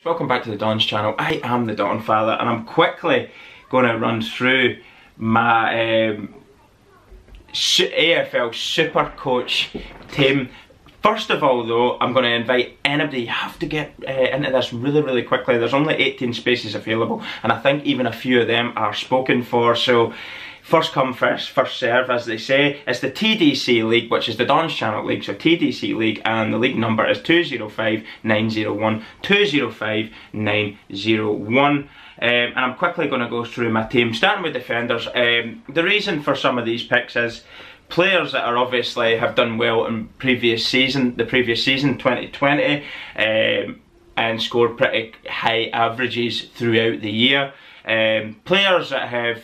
Welcome back to the Don's channel. I am the Don Father and I'm quickly going to run through my AFL Supercoach team. First of all though, I'm going to invite anybody. You have to get into this really quickly. There's only 18 spaces available and I think even a few of them are spoken for, so first come first serve, as they say. It's the TDC League, which is the Don's Channel League, so TDC League, and the league number is 205901, 205901. And I'm quickly going to go through my team, starting with defenders. The reason for some of these picks is players that are obviously have done well in the previous season 2020, and scored pretty high averages throughout the year. Players that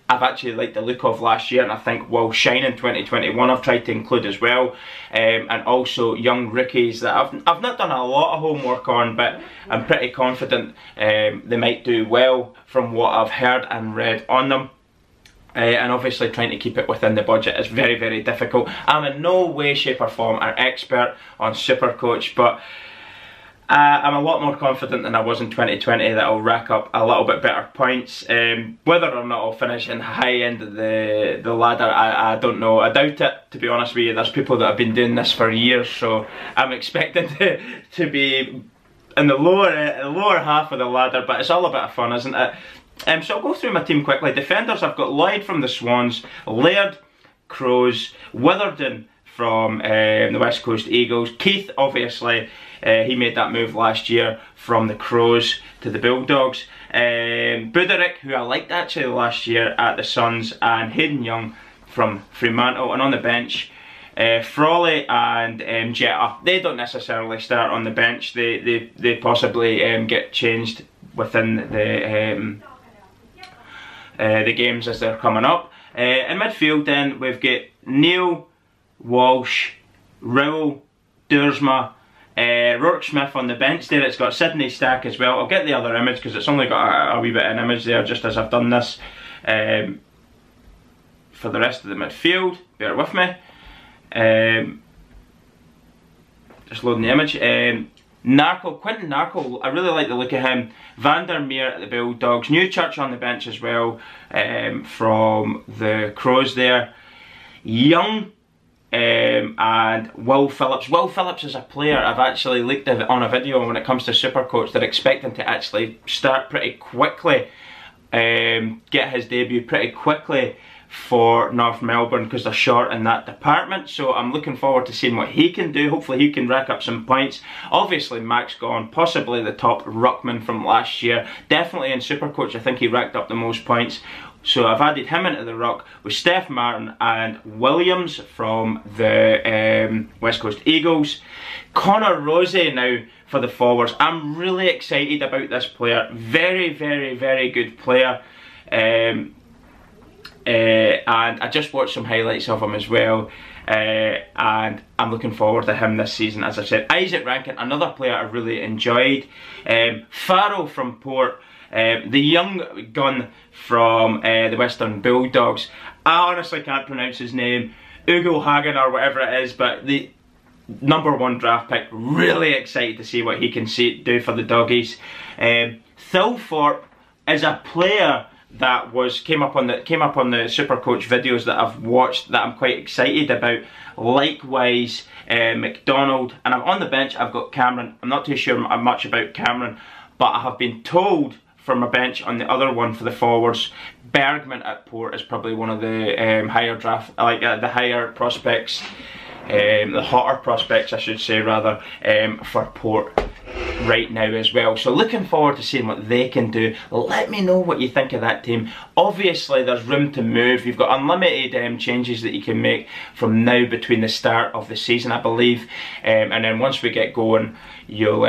I've actually liked the look of last year and I think will shine in 2021, I've tried to include as well. And also young rookies that I've not done a lot of homework on, but I'm pretty confident they might do well from what I've heard and read on them. And obviously trying to keep it within the budget is very difficult. I'm in no way, shape or form an expert on Supercoach, but I'm a lot more confident than I was in 2020 that I'll rack up a little bit better points. Whether or not I'll finish in the high end of the ladder, I don't know. I doubt it, to be honest with you. There's people that have been doing this for years, so I'm expecting to be in the lower half of the ladder, but it's all a bit of fun, isn't it? So I'll go through my team quickly. Defenders, I've got Lloyd from the Swans, Laird, Crows, Witherden from the West Coast Eagles, Keith, obviously, he made that move last year from the Crows to the Bulldogs, Buderick, who I liked actually last year at the Suns, and Hayden Young from Fremantle. And on the bench, Frawley and Jetta. They don't necessarily start on the bench, they possibly get changed within the games as they're coming up. In midfield then, we've got Neil, Walsh, Rowell, Duursma, Rourke Smith on the bench there. It's got Sydney Stack as well. I'll get the other image because it's only got a wee bit of an image there just as I've done this. For the rest of the midfield, bear with me. Just loading the image. Narkle, Quinton Narkle, I really like the look of him. Vandermeer at the Bulldogs, Newchurch on the bench as well, from the Crows there. Young, and Will Phillips. Will Phillips is a player I've actually looked at on a video when it comes to Supercoach. They're expecting to actually start pretty quickly, get his debut pretty quickly for North Melbourne because they're short in that department. So I'm looking forward to seeing what he can do. Hopefully he can rack up some points. Obviously Max Gawn, possibly the top ruckman from last year. Definitely in Supercoach I think he racked up the most points. So I've added him into the ruck with Steph Martin and Williams from the West Coast Eagles. Connor Rozee now for the forwards. I'm really excited about this player. Very good player. And I just watched some highlights of him as well. And I'm looking forward to him this season, as I said. Isaac Rankin, another player I really enjoyed. Farrell from Port. The young gun from the Western Bulldogs. I honestly can't pronounce his name. Ugo Hagen or whatever it is, but the #1 draft pick. Really excited to see what he can do for the Doggies. Thilthorpe is a player that came up on the Supercoach videos that I've watched that I'm quite excited about. Likewise, McDonald, and I'm on the bench. I've got Cameron. I'm not too sure much about Cameron, but I have been told from a bench on the other one for the forwards, Bergman at Port is probably one of the higher higher prospects, the hotter prospects I should say rather, for Port right now as well. So looking forward to seeing what they can do. Let me know what you think of that team. Obviously there's room to move. You've got unlimited changes that you can make from now between the start of the season, I believe, and then once we get going you'll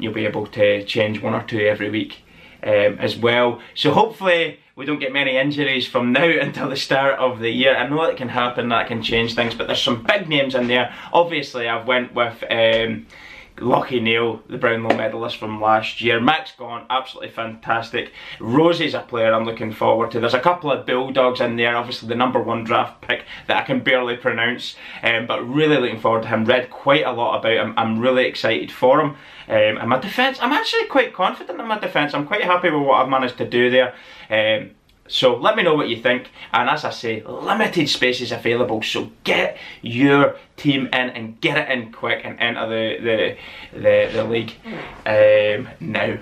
be able to change 1 or 2 every week as well. So hopefully we don't get many injuries from now until the start of the year. I know it can happen, that can change things, but there's some big names in there. Obviously I've went with Lockie Neal, the Brownlow medalist from last year. Max Gawn, absolutely fantastic. Rosie's a player I'm looking forward to. There's a couple of Bulldogs in there, obviously the #1 draft pick that I can barely pronounce, but really looking forward to him. Read quite a lot about him. I'm really excited for him. And my defence, I'm actually quite confident in my defence. I'm quite happy with what I've managed to do there. So let me know what you think, and as I say, limited spaces available, so get your team in and get it in quick and enter the league now.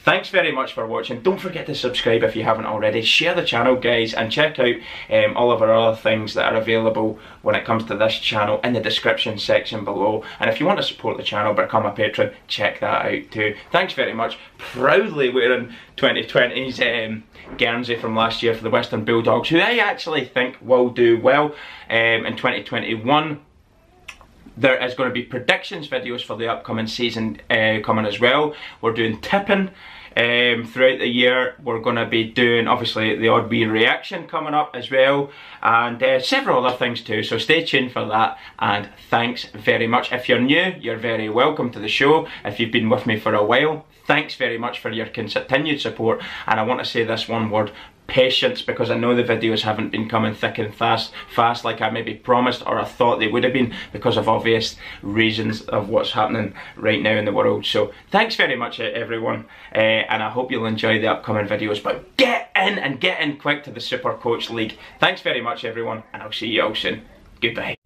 Thanks very much for watching. Don't forget to subscribe if you haven't already. Share the channel, guys, and check out all of our other things that are available when it comes to this channel in the description section below. And if you want to support the channel, become a patron, check that out too. Thanks very much. Proudly wearing 2020's Guernsey from last year for the Western Bulldogs, who I actually think will do well in 2021. There is going to be predictions videos for the upcoming season coming as well. We're doing tipping throughout the year. We're going to be doing obviously the odd wee reaction coming up as well, and several other things too, so stay tuned for that. And thanks very much. If you're new, you're very welcome to the show. If you've been with me for a while, thanks very much for your continued support. And I want to say this one word: patience, because I know the videos haven't been coming thick and fast like I maybe promised or I thought they would have been, because of obvious reasons of what's happening right now in the world. So thanks very much everyone, and I hope you'll enjoy the upcoming videos, but get in and get in quick to the Supercoach League. Thanks very much everyone, and I'll see you all soon. Goodbye.